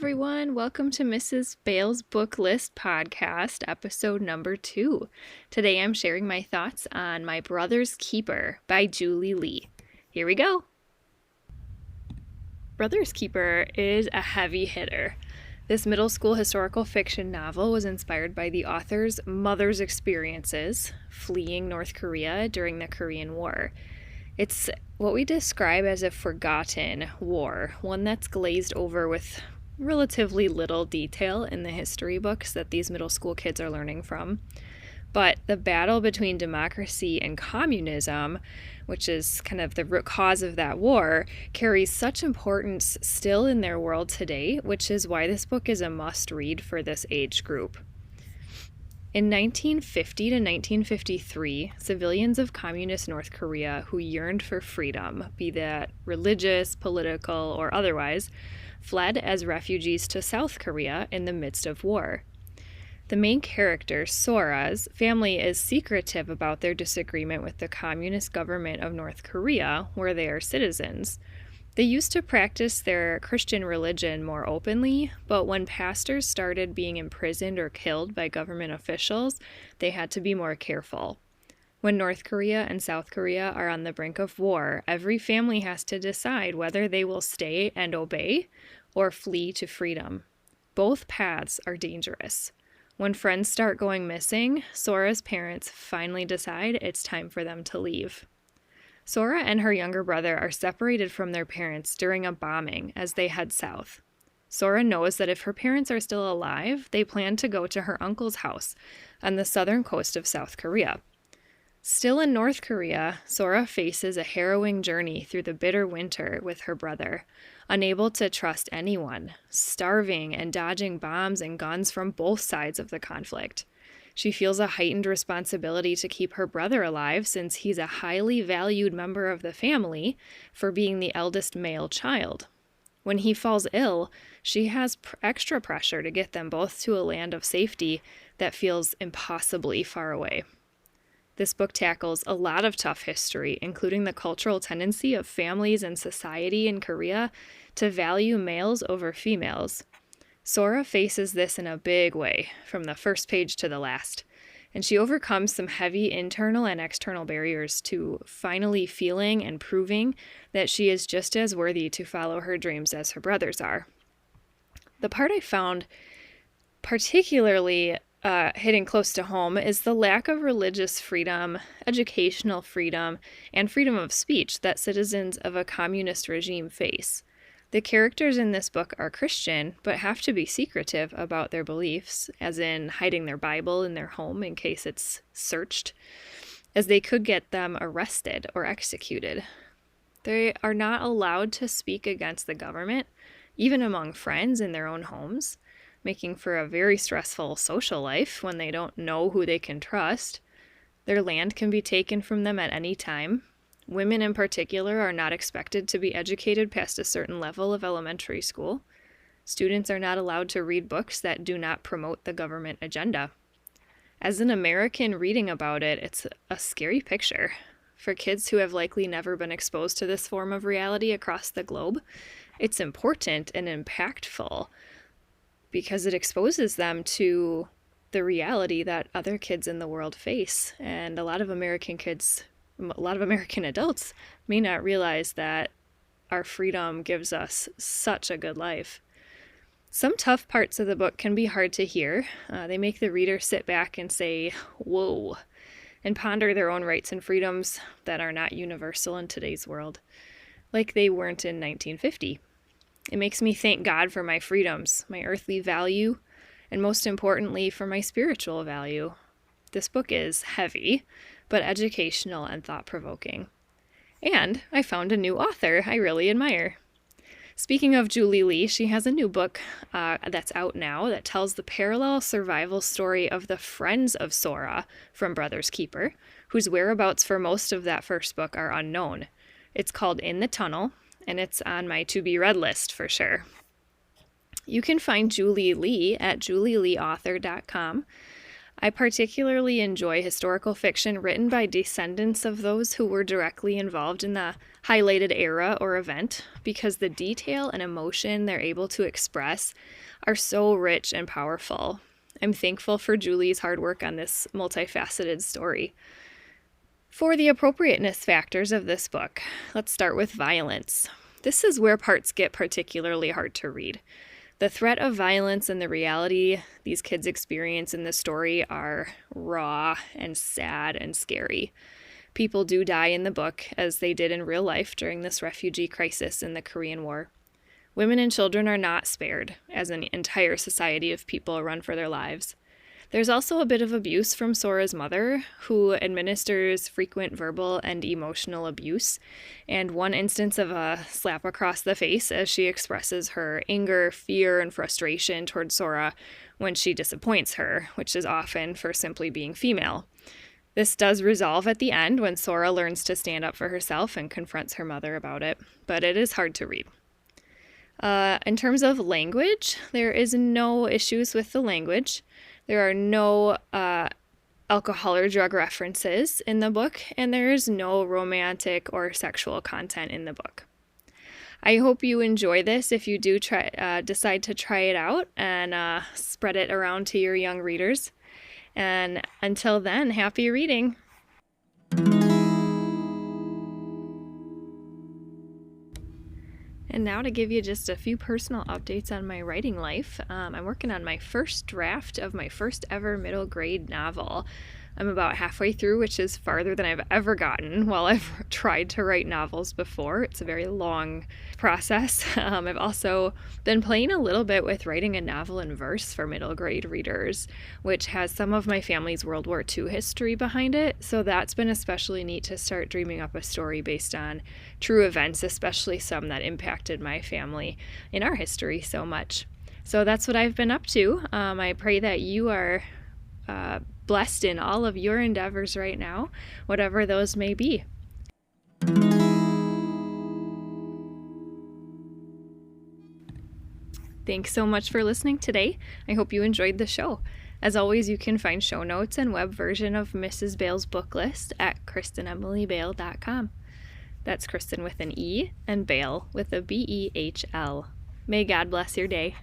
everyone. Welcome to Mrs. Bale's Book List podcast, episode number 2. Today I'm sharing my thoughts on My Brother's Keeper by Julie Lee. Here we go. Brother's Keeper is a heavy hitter. This middle school historical fiction novel was inspired by the author's mother's experiences fleeing North Korea during the Korean War. It's what we describe as a forgotten war, one that's glazed over with relatively little detail in the history books that these middle school kids are learning from. But the battle between democracy and communism, which is kind of the root cause of that war, carries such importance still in their world today, which is why this book is a must-read for this age group. In 1950 to 1953, civilians of communist North Korea who yearned for freedom, be that religious, political, or otherwise, fled as refugees to South Korea in the midst of war. The main character, Sora's family is secretive about their disagreement with the communist government of North Korea, where they are citizens. They used to practice their Christian religion more openly, but when pastors started being imprisoned or killed by government officials, they had to be more careful. When North Korea and South Korea are on the brink of war, every family has to decide whether they will stay and obey or flee to freedom. Both paths are dangerous. When friends start going missing, Sora's parents finally decide it's time for them to leave. Sora and her younger brother are separated from their parents during a bombing as they head south. Sora knows that if her parents are still alive, they plan to go to her uncle's house on the southern coast of South Korea. Still in North Korea, Sora faces a harrowing journey through the bitter winter with her brother, unable to trust anyone, starving and dodging bombs and guns from both sides of the conflict. She feels a heightened responsibility to keep her brother alive since he's a highly valued member of the family for being the eldest male child. When he falls ill, she has extra pressure to get them both to a land of safety that feels impossibly far away. This book tackles a lot of tough history, including the cultural tendency of families and society in Korea to value males over females. Sora faces this in a big way, from the first page to the last, and she overcomes some heavy internal and external barriers to finally feeling and proving that she is just as worthy to follow her dreams as her brothers are. The part I found particularly hitting close to home is the lack of religious freedom, educational freedom, and freedom of speech that citizens of a communist regime face. The characters in this book are Christian, but have to be secretive about their beliefs, as in hiding their Bible in their home in case it's searched, as they could get them arrested or executed. They are not allowed to speak against the government, even among friends in their own homes, making for a very stressful social life when they don't know who they can trust. Their land can be taken from them at any time. Women in particular are not expected to be educated past a certain level of elementary school. Students are not allowed to read books that do not promote the government agenda. As an American reading about it, it's a scary picture. For kids who have likely never been exposed to this form of reality across the globe, it's important and impactful because it exposes them to the reality that other kids in the world face. And a lot of American adults may not realize that our freedom gives us such a good life. Some tough parts of the book can be hard to hear. They make the reader sit back and say, whoa, and ponder their own rights and freedoms that are not universal in today's world, like they weren't in 1950. It makes me thank God for my freedoms, my earthly value, and most importantly, for my spiritual value. This book is heavy, but educational and thought-provoking. And I found a new author I really admire. Speaking of Julie Lee, she has a new book that's out now that tells the parallel survival story of the friends of Sora from Brother's Keeper, whose whereabouts for most of that first book are unknown. It's called In the Tunnel, and it's on my to-be-read list for sure. You can find Julie Lee at julieleeauthor.com. I particularly enjoy historical fiction written by descendants of those who were directly involved in the highlighted era or event because the detail and emotion they're able to express are so rich and powerful. I'm thankful for Julie's hard work on this multifaceted story. For the appropriateness factors of this book, let's start with violence. This is where parts get particularly hard to read. The threat of violence and the reality these kids experience in the story are raw and sad and scary. People do die in the book, as they did in real life during this refugee crisis in the Korean War. Women and children are not spared, as an entire society of people run for their lives. There's also a bit of abuse from Sora's mother, who administers frequent verbal and emotional abuse, and one instance of a slap across the face as she expresses her anger, fear, and frustration towards Sora when she disappoints her, which is often for simply being female. This does resolve at the end when Sora learns to stand up for herself and confronts her mother about it, but it is hard to read. In terms of language, there is no issues with the language. There are no alcohol or drug references in the book, and there is no romantic or sexual content in the book. I hope you enjoy this if you do decide to try it out and spread it around to your young readers. And until then, happy reading! And now to give you just a few personal updates on my writing life. I'm working on my first draft of my first ever middle grade novel. I'm about halfway through, which is farther than I've ever gotten while I've tried to write novels before. It's a very long process. I've also been playing a little bit with writing a novel in verse for middle grade readers, which has some of my family's World War II history behind it. So that's been especially neat to start dreaming up a story based on true events, especially some that impacted my family in our history so much. So that's what I've been up to. I pray that you are blessed in all of your endeavors right now, whatever those may be. Thanks so much for listening today. I hope you enjoyed the show. As always, you can find show notes and web version of Mrs. Bale's book list at KristenEmilyBale.com. That's Kristen with an E and Bale with a B-E-H-L. May God bless your day.